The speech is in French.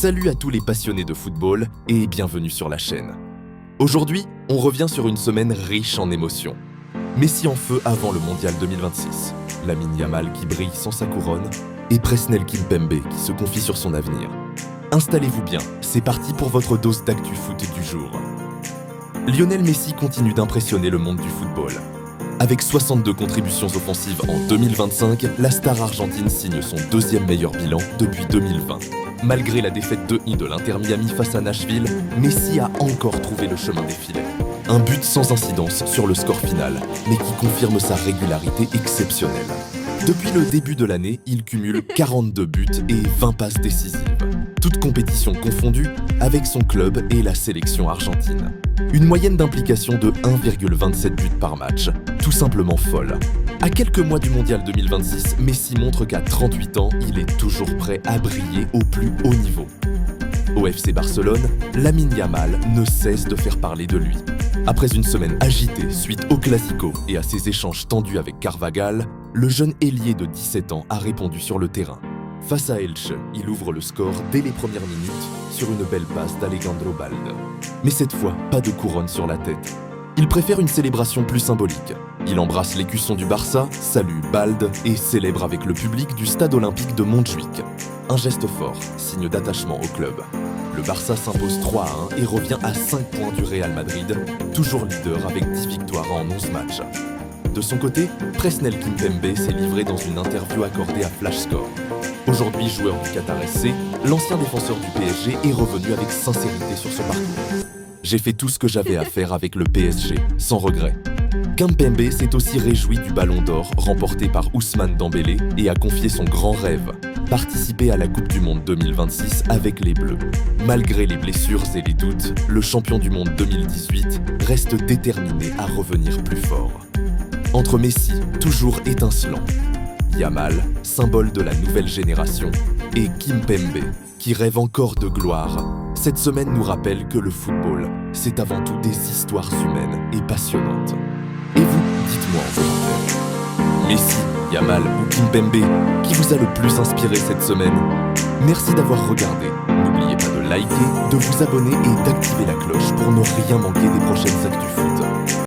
Salut à tous les passionnés de football et bienvenue sur la chaîne. Aujourd'hui, on revient sur une semaine riche en émotions. Messi en feu avant le Mondial 2026, Lamine Yamal qui brille sans sa couronne et Presnel Kimpembe qui se confie sur son avenir. Installez-vous bien, c'est parti pour votre dose d'actu foot du jour. Lionel Messi continue d'impressionner le monde du football. Avec 62 contributions offensives en 2025, la star argentine signe son deuxième meilleur bilan depuis 2020. Malgré la défaite 2-1 de l'Inter Miami face à Nashville, Messi a encore trouvé le chemin des filets. Un but sans incidence sur le score final, mais qui confirme sa régularité exceptionnelle. Depuis le début de l'année, il cumule 42 buts et 20 passes décisives. Toutes compétitions confondues avec son club et la sélection argentine. Une moyenne d'implication de 1,27 buts par match, tout simplement folle. À quelques mois du Mondial 2026, Messi montre qu'à 38 ans, il est toujours prêt à briller au plus haut niveau. Au FC Barcelone, Lamine Yamal ne cesse de faire parler de lui. Après une semaine agitée suite au Classico et à ses échanges tendus avec Carvajal, le jeune ailier de 17 ans a répondu sur le terrain. Face à Elche, il ouvre le score dès les premières minutes sur une belle passe d'Alejandro Balde. Mais cette fois, pas de couronne sur la tête. Il préfère une célébration plus symbolique. Il embrasse l'écusson du Barça, salue Balde et célèbre avec le public du stade olympique de Montjuïc. Un geste fort, signe d'attachement au club. Le Barça s'impose 3-1 et revient à 5 points du Real Madrid, toujours leader avec 10 victoires en 11 matchs. De son côté, Presnel Kimpembe s'est livré dans une interview accordée à Flash Score. Aujourd'hui joueur du Qatar SC, l'ancien défenseur du PSG est revenu avec sincérité sur son parcours. J'ai fait tout ce que j'avais à faire avec le PSG, sans regret. Kimpembe s'est aussi réjoui du Ballon d'Or remporté par Ousmane Dembélé et a confié son grand rêve, participer à la Coupe du Monde 2026 avec les Bleus. Malgré les blessures et les doutes, le champion du monde 2018 reste déterminé à revenir plus fort. Entre Messi, toujours étincelant, Yamal, symbole de la nouvelle génération, et Kimpembe, qui rêve encore de gloire, cette semaine nous rappelle que le football, c'est avant tout des histoires humaines et passionnantes. Et vous, dites-moi en commentaire. Messi, Yamal ou Kimpembe, qui vous a le plus inspiré cette semaine? Merci d'avoir regardé. N'oubliez pas de liker, de vous abonner et d'activer la cloche pour ne rien manquer des prochaines actus foot.